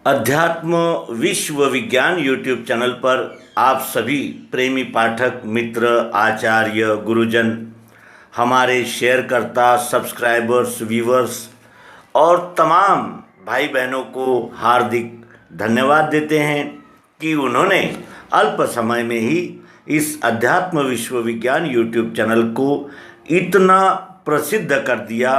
अध्यात्म विश्व विज्ञान यूट्यूब चैनल पर आप सभी प्रेमी पाठक मित्र आचार्य गुरुजन हमारे शेयरकर्ता सब्सक्राइबर्स व्यूवर्स और तमाम भाई बहनों को हार्दिक धन्यवाद देते हैं कि उन्होंने अल्प समय में ही इस अध्यात्म विश्व विज्ञान यूट्यूब चैनल को इतना प्रसिद्ध कर दिया।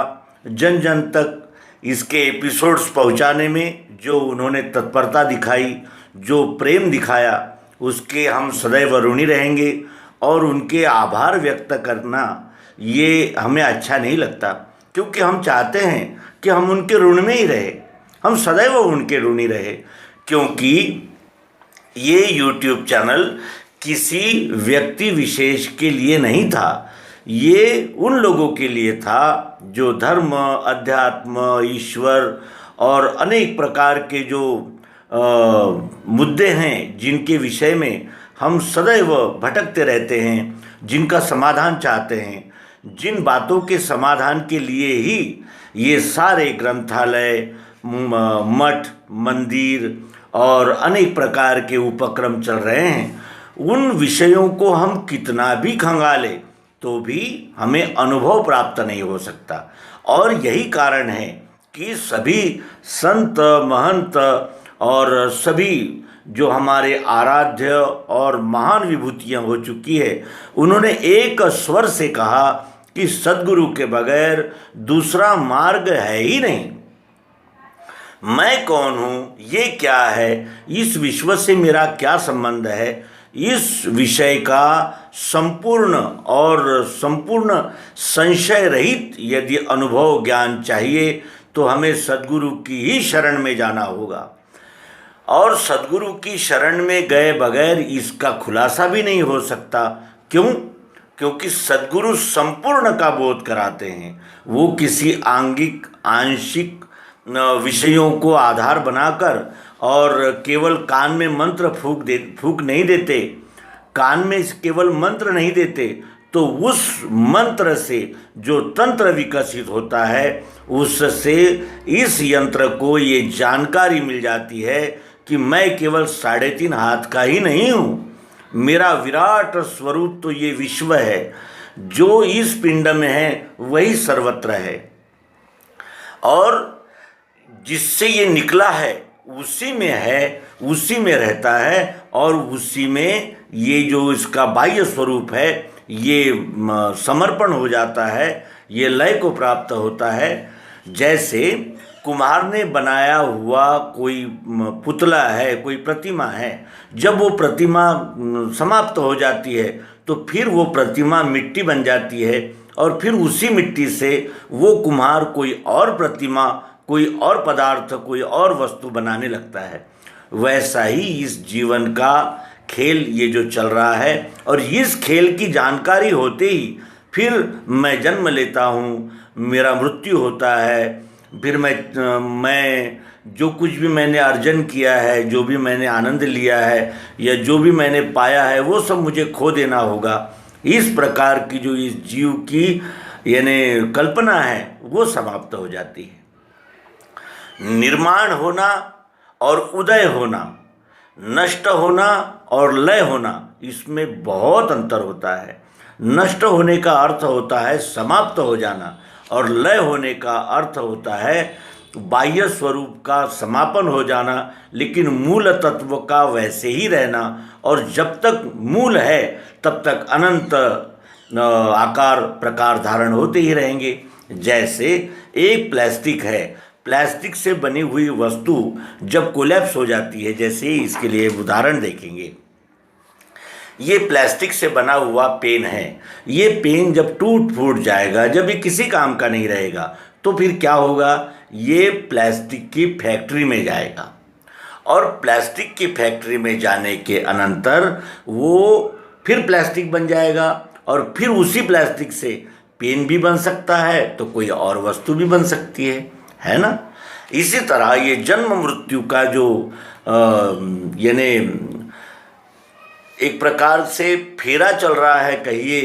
जन जन तक इसके एपिसोड्स पहुंचाने में जो उन्होंने तत्परता दिखाई, जो प्रेम दिखाया, उसके हम सदैव ऋणी रहेंगे। और उनके आभार व्यक्त करना ये हमें अच्छा नहीं लगता, क्योंकि हम चाहते हैं कि हम उनके ऋण में ही रहे, हम सदैव उनके ऋणी रहे। क्योंकि ये यूट्यूब चैनल किसी व्यक्ति विशेष के लिए नहीं था, ये उन लोगों के लिए था जो धर्म, अध्यात्म, ईश्वर और अनेक प्रकार के जो मुद्दे हैं जिनके विषय में हम सदैव भटकते रहते हैं, जिनका समाधान चाहते हैं, जिन बातों के समाधान के लिए ही ये सारे ग्रंथालय, मठ, मंदिर और अनेक प्रकार के उपक्रम चल रहे हैं, उन विषयों को हम कितना भी खंगाले तो भी हमें अनुभव प्राप्त नहीं हो सकता। और यही कारण है कि सभी संत, महंत और सभी जो हमारे आराध्य और महान विभूतियाँ हो चुकी है, उन्होंने एक स्वर से कहा कि सद्गुरु के बगैर दूसरा मार्ग है ही नहीं। मैं कौन हूँ, ये क्या है, इस विश्व से मेरा क्या संबंध है, इस विषय का संपूर्ण संशय रहित यदि अनुभव ज्ञान चाहिए तो हमें सद्गुरु की ही शरण में जाना होगा। और सद्गुरु की शरण में गए बगैर इसका खुलासा भी नहीं हो सकता। क्यों? क्योंकि सद्गुरु संपूर्ण का बोध कराते हैं। वो किसी आंगिक आंशिक विषयों को आधार बनाकर और केवल कान में मंत्र फूक नहीं देते, कान में केवल मंत्र नहीं देते, तो उस मंत्र से जो तंत्र विकसित होता है, उससे इस यंत्र को ये जानकारी मिल जाती है कि मैं केवल 3.5 हाथ का ही नहीं हूँ, मेरा विराट स्वरूप तो ये विश्व है, जो इस पिंड में है वही सर्वत्र है, और जिससे ये निकला है उसी में है, उसी में रहता है, और उसी में ये जो इसका बाह्य स्वरूप है ये समर्पण हो जाता है, ये लय को प्राप्त होता है। जैसे कुम्हार ने बनाया हुआ कोई पुतला है, कोई प्रतिमा है, जब वो प्रतिमा समाप्त हो जाती है तो फिर वो प्रतिमा मिट्टी बन जाती है, और फिर उसी मिट्टी से वो कुम्हार कोई और प्रतिमा, कोई और पदार्थ, कोई और वस्तु बनाने लगता है। वैसा ही इस जीवन का खेल ये जो चल रहा है, और इस खेल की जानकारी होते ही फिर मैं जन्म लेता हूँ, मेरा मृत्यु होता है, फिर मैं जो कुछ भी मैंने अर्जन किया है, जो भी मैंने आनंद लिया है या जो भी मैंने पाया है, वो सब मुझे खो देना होगा। इस प्रकार की जो इस जीव की यानी कल्पना है वो समाप्त हो जाती है। निर्माण होना और उदय होना, नष्ट होना और लय होना, इसमें बहुत अंतर होता है। नष्ट होने का अर्थ होता है समाप्त हो जाना, और लय होने का अर्थ होता है बाह्य स्वरूप का समापन हो जाना, लेकिन मूल तत्व का वैसे ही रहना। और जब तक मूल है तब तक अनंत आकार प्रकार धारण होते ही रहेंगे। जैसे एक प्लास्टिक है, प्लास्टिक से बनी हुई वस्तु जब कोलैप्स हो जाती है, जैसे इसके लिए उदाहरण देखेंगे, ये प्लास्टिक से बना हुआ पेन है, ये पेन जब टूट फूट जाएगा, जब ये किसी काम का नहीं रहेगा, तो फिर क्या होगा, ये प्लास्टिक की फैक्ट्री में जाएगा, और प्लास्टिक की फैक्ट्री में जाने के अनंतर वो फिर प्लास्टिक बन जाएगा, और फिर उसी प्लास्टिक से पेन भी बन सकता है तो कोई और वस्तु भी बन सकती है ना। इसी तरह ये जन्म मृत्यु का जो यानी एक प्रकार से फेरा चल रहा है कहिए,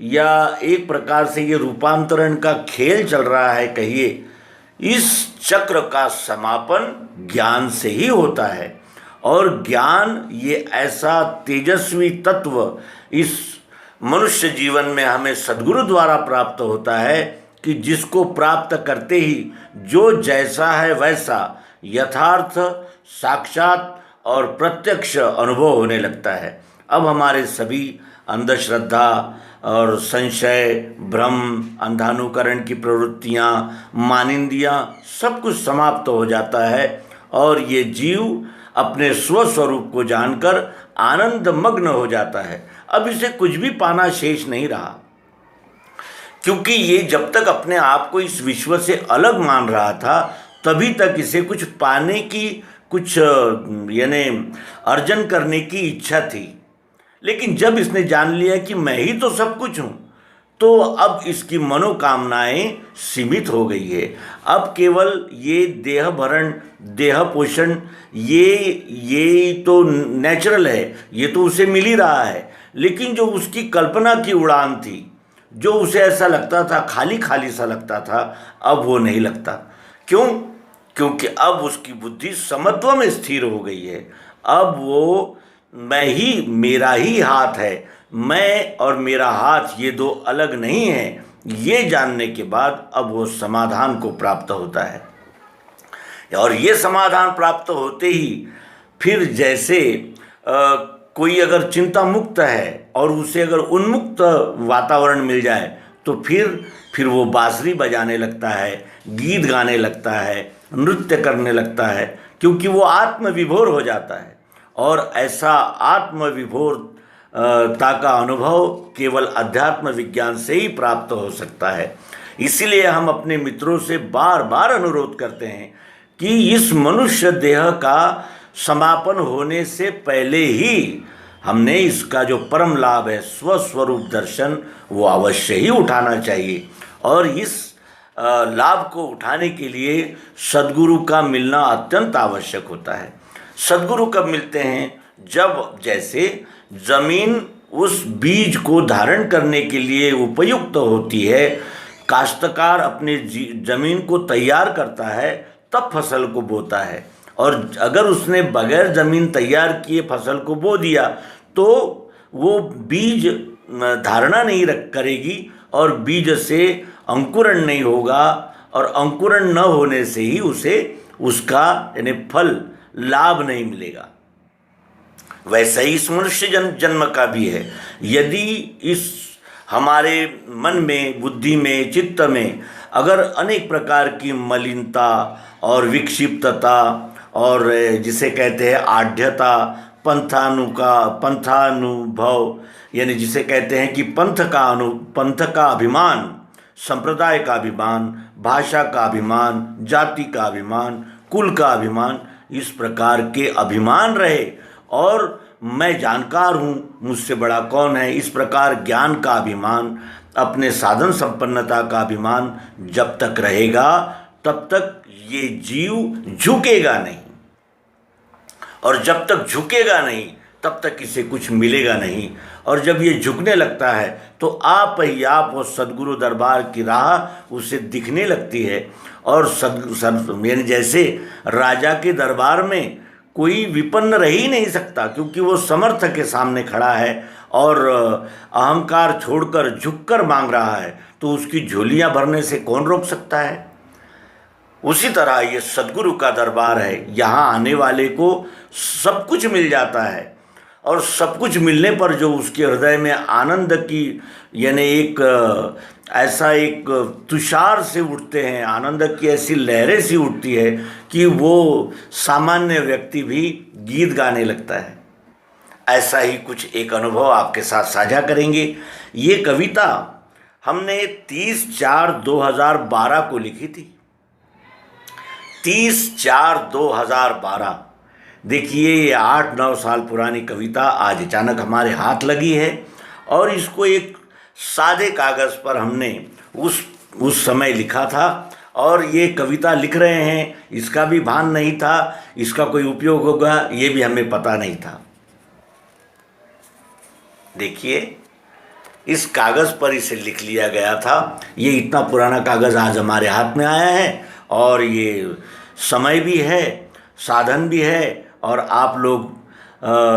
या एक प्रकार से ये रूपांतरण का खेल चल रहा है कहिए, इस चक्र का समापन ज्ञान से ही होता है। और ज्ञान ये ऐसा तेजस्वी तत्व इस मनुष्य जीवन में हमें सद्गुरु द्वारा प्राप्त होता है कि जिसको प्राप्त करते ही जो जैसा है वैसा यथार्थ, साक्षात और प्रत्यक्ष अनुभव होने लगता है। अब हमारे सभी अंधश्रद्धा और संशय, भ्रम, अंधानुकरण की प्रवृत्तियाँ, मानिंदियाँ सब कुछ समाप्त हो जाता है और ये जीव अपने स्वस्वरूप को जानकर आनंद मग्न हो जाता है। अब इसे कुछ भी पाना शेष नहीं रहा, क्योंकि ये जब तक अपने आप को इस विश्व से अलग मान रहा था तभी तक इसे कुछ पाने की, कुछ यानी अर्जन करने की इच्छा थी। लेकिन जब इसने जान लिया कि मैं ही तो सब कुछ हूँ, तो अब इसकी मनोकामनाएं सीमित हो गई है। अब केवल ये देह भरण, देह पोषण, ये तो नेचुरल है, ये तो उसे मिल ही रहा है। लेकिन जो उसकी कल्पना की उड़ान थी, जो उसे ऐसा लगता था, खाली खाली सा लगता था, अब वो नहीं लगता। क्यों? क्योंकि अब उसकी बुद्धि समत्व में स्थिर हो गई है। अब वो मैं ही, मेरा ही हाथ है, मैं और मेरा हाथ ये दो अलग नहीं है, ये जानने के बाद अब वो समाधान को प्राप्त होता है। और ये समाधान प्राप्त होते ही फिर जैसे कोई अगर चिंता मुक्त है और उसे अगर उन्मुक्त वातावरण मिल जाए तो फिर वो बांसुरी बजाने लगता है, गीत गाने लगता है, नृत्य करने लगता है, क्योंकि वो आत्मविभोर हो जाता है। और ऐसा आत्मविभोरता का अनुभव केवल अध्यात्म विज्ञान से ही प्राप्त हो सकता है। इसीलिए हम अपने मित्रों से बार बार अनुरोध करते हैं कि इस मनुष्य देह का समापन होने से पहले ही हमने इसका जो परम लाभ है स्वस्वरूप दर्शन, वो अवश्य ही उठाना चाहिए। और इस लाभ को उठाने के लिए सद्गुरु का मिलना अत्यंत आवश्यक होता है। सद्गुरु कब मिलते हैं? जब जैसे जमीन उस बीज को धारण करने के लिए उपयुक्त होती है, काश्तकार अपने जमीन को तैयार करता है तब फसल को बोता है। और अगर उसने बगैर ज़मीन तैयार किए फसल को बो दिया तो वो बीज धारणा नहीं करेगी और बीज से अंकुरण नहीं होगा, और अंकुरण न होने से ही उसे उसका यानी फल, लाभ नहीं मिलेगा। वैसा ही इस मनुष्य जन्म का भी है। यदि इस हमारे मन में, बुद्धि में, चित्त में अगर अनेक प्रकार की मलिनता और विक्षिप्तता और जिसे कहते हैं आढ़्यता, पंथानुभव, यानी जिसे कहते हैं कि पंथ का अभिमान, संप्रदाय का अभिमान, भाषा का अभिमान, जाति का अभिमान, कुल का अभिमान, इस प्रकार के अभिमान रहे और मैं जानकार हूँ, मुझसे बड़ा कौन है, इस प्रकार ज्ञान का अभिमान, अपने साधन संपन्नता का अभिमान जब तक रहेगा तब तक ये जीव झुकेगा नहीं। और जब तक झुकेगा नहीं तब तक इसे कुछ मिलेगा नहीं। और जब ये झुकने लगता है तो आप ही आप वो सद्गुरु दरबार की राह उसे दिखने लगती है। और यानी जैसे राजा के दरबार में कोई विपन्न रह ही नहीं सकता, क्योंकि वो समर्थ के सामने खड़ा है और अहंकार छोड़कर झुककर मांग रहा है, तो उसकी झोलियां भरने से कौन रोक सकता है। उसी तरह ये सद्गुरु का दरबार है, यहाँ आने वाले को सब कुछ मिल जाता है। और सब कुछ मिलने पर जो उसके हृदय में आनंद की यानी एक ऐसा एक तुषार से उठते हैं, आनंद की ऐसी लहरें सी उठती है कि वो सामान्य व्यक्ति भी गीत गाने लगता है। ऐसा ही कुछ एक अनुभव आपके साथ साझा करेंगे। ये कविता हमने 30/4/2012 को लिखी थी। 30/4/2012। देखिए, ये 8-9 साल पुरानी कविता आज अचानक हमारे हाथ लगी है और इसको एक सादे कागज़ पर हमने उस समय लिखा था। और ये कविता लिख रहे हैं, इसका भी भान नहीं था, इसका कोई उपयोग होगा ये भी हमें पता नहीं था। देखिए, इस कागज़ पर इसे लिख लिया गया था। ये इतना पुराना कागज़ आज हमारे हाथ में आया है और ये समय भी है, साधन भी है, और आप लोग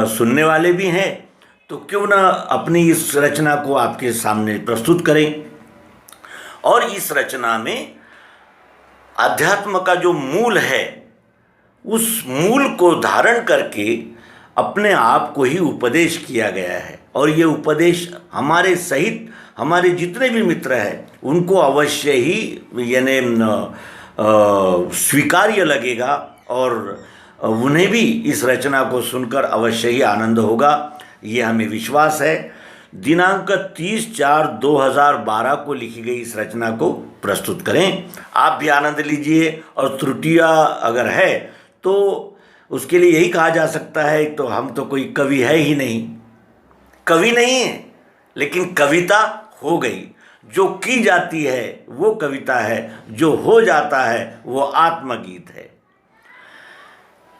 सुनने वाले भी हैं, तो क्यों ना अपनी इस रचना को आपके सामने प्रस्तुत करें। और इस रचना में अध्यात्म का जो मूल है, उस मूल को धारण करके अपने आप को ही उपदेश किया गया है। और ये उपदेश हमारे सहित हमारे जितने भी मित्र हैं उनको अवश्य ही यानी स्वीकार्य लगेगा, और उन्हें भी इस रचना को सुनकर अवश्य ही आनंद होगा, ये हमें विश्वास है। दिनांक 30/4/2012 को लिखी गई इस रचना को प्रस्तुत करें। आप भी आनंद लीजिए, और त्रुटियाँ अगर है तो उसके लिए यही कहा जा सकता है, तो हम तो कोई कवि है ही नहीं, कवि नहीं है, लेकिन कविता हो गई। जो की जाती है वो कविता है, जो हो जाता है वो आत्मगीत है।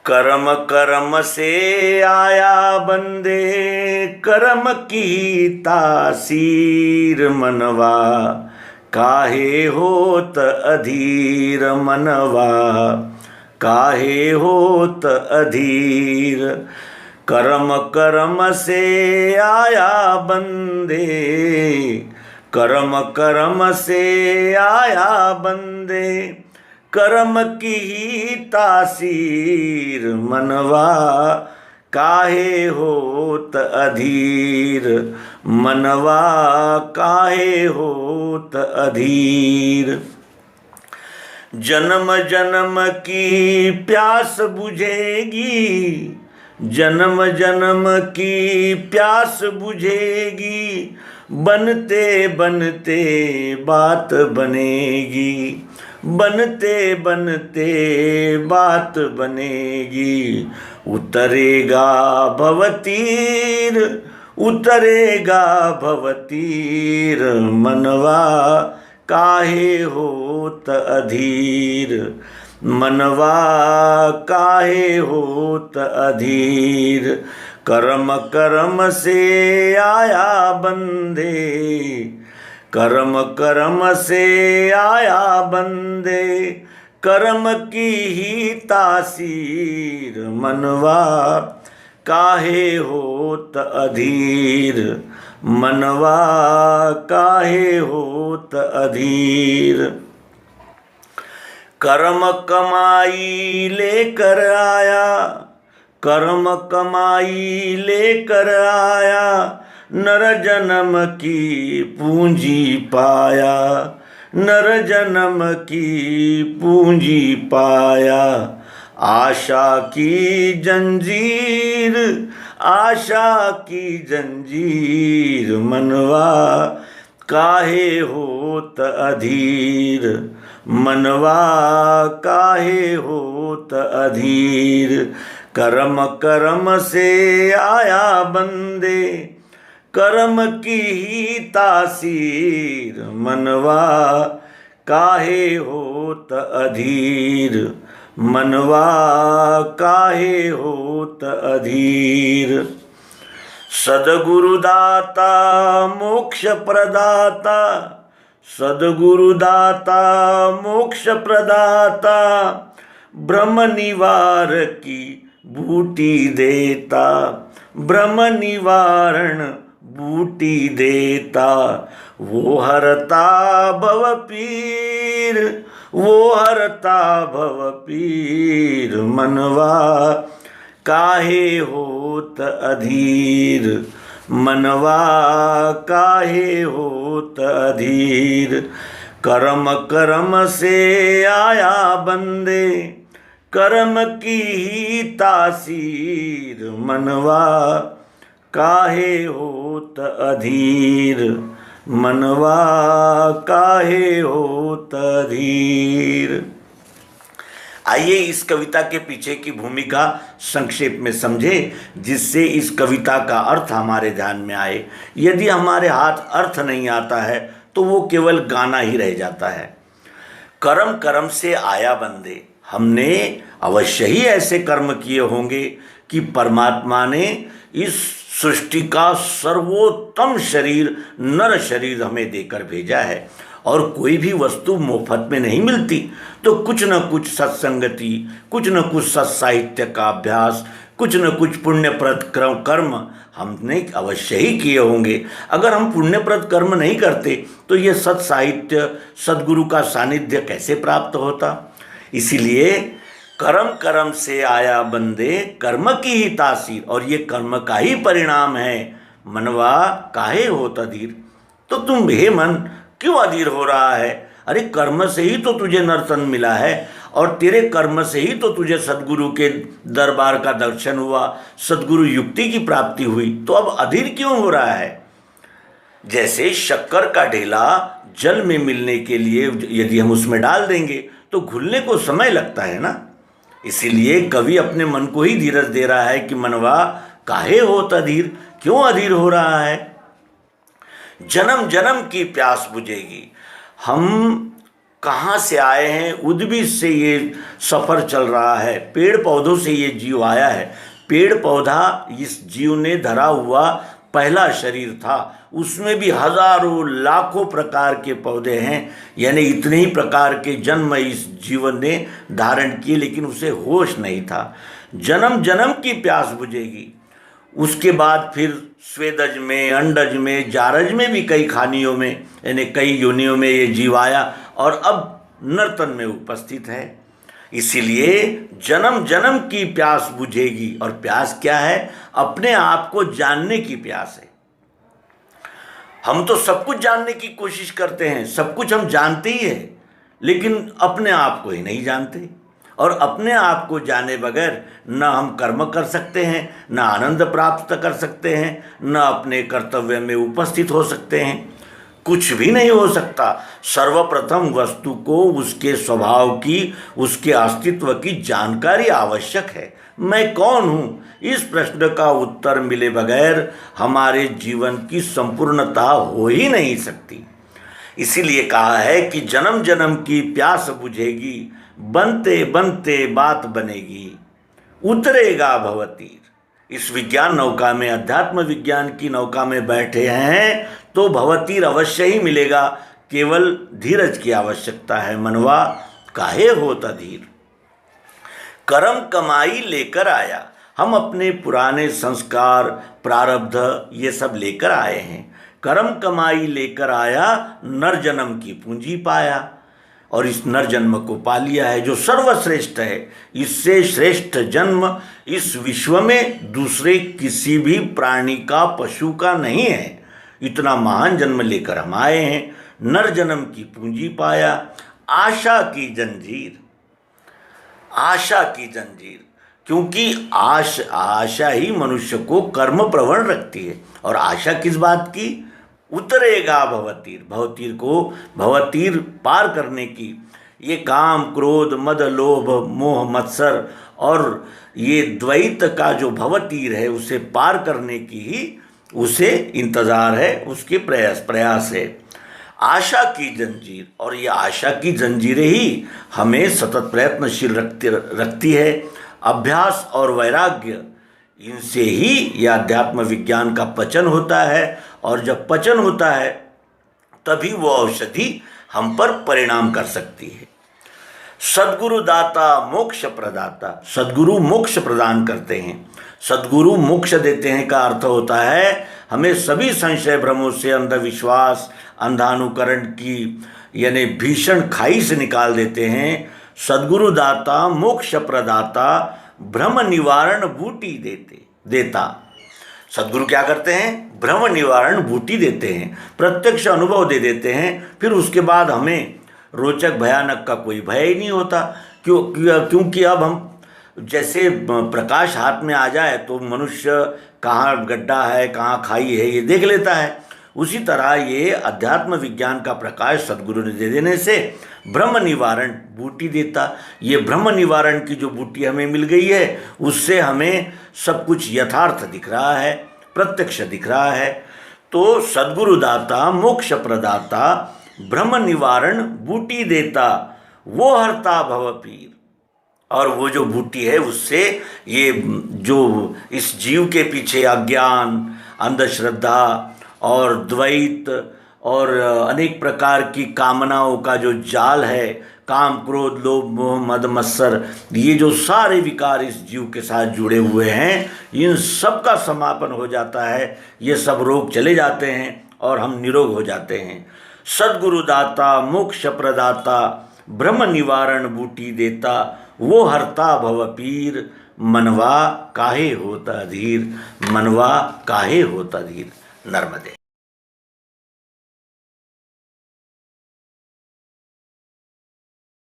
कर्म कर्म से आया बंदे, कर्म की तासीर मनवा, काहे होत अधीर मनवा, काहे होत अधीर। कर्म कर्म से आया बंदे, कर्म कर्म से आया बंदे, कर्म की ही तासीर मनवा, काहे होत अधीर मनवा, काहे होत अधीर। जन्म जन्म की प्यास बुझेगी, जन्म जन्म की प्यास बुझेगी, बनते बनते बात बनेगी, बनते बनते बात बनेगी। उतरेगा भवतीर, उतरेगा भवतीर मनवा, काहे होत अधीर मनवा, काहे होत अधीर। कर्म कर्म से आया बंदे, कर्म कर्म से आया बंदे, कर्म की ही तासीर मनवा, काहे होत अधीर मनवा, काहे होत अधीर। कर्म कमाई लेकर आया, कर्म कमाई लेकर आया, नर जन्म की पूंजी पाया, नर जन्म की पूंजी पाया। आशा की जंजीर, आशा की जंजीर मनवा, काहे होत अधीर मनवा, काहे होत अधीर। कर्म कर्म से आया बंदे, कर्म की ही तासीर मनवा, काहे होत अधीर मनवा, काहे होत अधीर। सद्गुरुदाता मोक्ष प्रदाता, सद्गुरुदाता मोक्ष प्रदाता, ब्रह्म निवार की बूटी देता, ब्रह्म निवारण बूटी देता। वो हरता भव पीर, वो हरता भव पीर मनवा, काहे होत अधीर मनवा, काहे होत अधीर। कर्म कर्म से आया बंदे, कर्म की ही तासीर मनवा, काहे होत अधीर मनवा, काहे होत अधीर। आइए इस कविता के पीछे की भूमिका संक्षेप में समझें, जिससे इस कविता का अर्थ हमारे ध्यान में आए। यदि हमारे हाथ अर्थ नहीं आता है तो वो केवल गाना ही रह जाता है। कर्म कर्म से आया बंदे, हमने अवश्य ही ऐसे कर्म किए होंगे कि परमात्मा ने इस सृष्टि का सर्वोत्तम शरीर, नर शरीर हमें देकर भेजा है। और कोई भी वस्तु मुफ्त में नहीं मिलती, तो कुछ न कुछ सत्संगति, कुछ न कुछ सत्साहित्य का अभ्यास, कुछ न कुछ पुण्यप्रद कर्म हमने अवश्य ही किए होंगे। अगर हम पुण्यप्रद कर्म नहीं करते तो ये सत्साहित्य, सद्गुरु का सानिध्य कैसे प्राप्त होता। इसीलिए कर्म कर्म से आया बंदे, कर्म की ही तासीर, और ये कर्म का ही परिणाम है। मनवा काहे होत अधीर। तो तुम हे मन क्यों अधीर हो रहा है? अरे कर्म से ही तो तुझे नर्तन मिला है, और तेरे कर्म से ही तो तुझे सद्गुरु के दरबार का दर्शन हुआ, सद्गुरु युक्ति की प्राप्ति हुई, तो अब अधीर क्यों हो रहा है? जैसे शक्कर का ढेला जल में मिलने के लिए यदि हम उसमें डाल देंगे तो घुलने को समय लगता है ना। इसीलिए कवि अपने मन को ही धीरज दे रहा है कि मनवा काहे होत अधीर, क्यों अधीर हो रहा है? जन्म जन्म की प्यास बुझेगी। हम कहाँ से आए हैं? उद्भिद से ये सफ़र चल रहा है, पेड़ पौधों से ये जीव आया है। पेड़ पौधा इस जीव ने धरा हुआ पहला शरीर था, उसमें भी हजारों लाखों प्रकार के पौधे हैं, यानी इतने ही प्रकार के जन्म इस जीवन ने धारण किए, लेकिन उसे होश नहीं था। जन्म जन्म की प्यास बुझेगी। उसके बाद फिर स्वेदज में, अंडज में, जारज में भी कई खानियों में, यानी कई योनियों में ये जीव आया और अब नर्तन में उपस्थित है। इसीलिए जन्म जन्म की प्यास बुझेगी। और प्यास क्या है? अपने आप को जानने की प्यास है। हम तो सब कुछ जानने की कोशिश करते हैं, सब कुछ हम जानते ही हैं, लेकिन अपने आप को ही नहीं जानते। और अपने आप को जाने बगैर न हम कर्म कर सकते हैं, न आनंद प्राप्त कर सकते हैं, न अपने कर्तव्य में उपस्थित हो सकते हैं, कुछ भी नहीं हो सकता। सर्वप्रथम वस्तु को उसके स्वभाव की, उसके अस्तित्व की जानकारी आवश्यक है। मैं कौन हूँ? इस प्रश्न का उत्तर मिले बगैर हमारे जीवन की संपूर्णता हो ही नहीं सकती। इसीलिए कहा है कि जन्म जन्म की प्यास बुझेगी, बनते बनते बात बनेगी, उतरेगा भवतीर। इस विज्ञान नौका में, अध्यात्म विज्ञान की नौका में बैठे हैं तो भवतीर अवश्य ही मिलेगा। केवल धीरज की आवश्यकता है। मनवा काहे होत अधीर। कर्म कमाई लेकर आया। हम अपने पुराने संस्कार, प्रारब्ध ये सब लेकर आए हैं। कर्म कमाई लेकर आया, नर जन्म की पूंजी पाया, और इस नर जन्म को पा लिया है जो सर्वश्रेष्ठ है। इससे श्रेष्ठ जन्म इस विश्व में दूसरे किसी भी प्राणी का, पशु का नहीं है। इतना महान जन्म लेकर हम आए हैं। नर जन्म की पूंजी पाया, आशा की जंजीर। आशा की जंजीर, क्योंकि आशा ही मनुष्य को कर्म प्रवण रखती है। और आशा किस बात की? उतरेगा भवतीर। भवतीर को, भवतीर पार करने की, ये काम, क्रोध, मद, लोभ, मोह, मत्सर और ये द्वैत का जो भवतीर है उसे पार करने की ही उसे इंतज़ार है, उसके प्रयास है। आशा की जंजीर, और ये आशा की जंजीरें ही हमें सतत प्रयत्नशील रखती है। अभ्यास और वैराग्य, इनसे ही यह अध्यात्म विज्ञान का पचन होता है, और जब पचन होता है तभी वो औषधि हम पर परिणाम कर सकती है। सद्गुरु दाता मोक्ष प्रदाता। सद्गुरु मोक्ष प्रदान करते हैं। सद्गुरु मोक्ष देते हैं का अर्थ होता है हमें सभी संशय भ्रमों से, अंधविश्वास, अंधानुकरण की यानी भीषण खाई से निकाल देते हैं। सद्गुरु दाता मोक्ष प्रदाता, भ्रम निवारण बूटी देता। सद्गुरु क्या करते हैं? भ्रम निवारण बूटी देते हैं, प्रत्यक्ष अनुभव दे देते हैं। फिर उसके बाद हमें रोचक भयानक का कोई भय ही नहीं होता। क्योंकि अब हम जैसे प्रकाश हाथ में आ जाए तो मनुष्य कहाँ गड्ढा है, कहाँ खाई है, ये देख लेता है। उसी तरह ये अध्यात्म विज्ञान का प्रकाश सद्गुरु ने दे देने से भ्रम निवारण बूटी देता। ये भ्रम निवारण की जो बूटी हमें मिल गई है उससे हमें सब कुछ यथार्थ दिख रहा है, प्रत्यक्ष दिख रहा है। तो सद्गुरु दाता मोक्ष प्रदाता, भ्रम निवारण बूटी देता, वो हरता भव पीर। और वो जो बूटी है उससे ये जो इस जीव के पीछे अज्ञान, अंधश्रद्धा और द्वैत और अनेक प्रकार की कामनाओं का जो जाल है, काम क्रोध लोभ मोह मद मत्सर, ये जो सारे विकार इस जीव के साथ जुड़े हुए हैं, इन सब का समापन हो जाता है, ये सब रोग चले जाते हैं और हम निरोग हो जाते हैं। सद्गुरु दाता मोक्ष प्रदाता, ब्रह्म निवारण बूटी देता, वो हरता भव पीर, मनवा काहे होता धीर, मनवा काहे होता धीर। नर्मदे।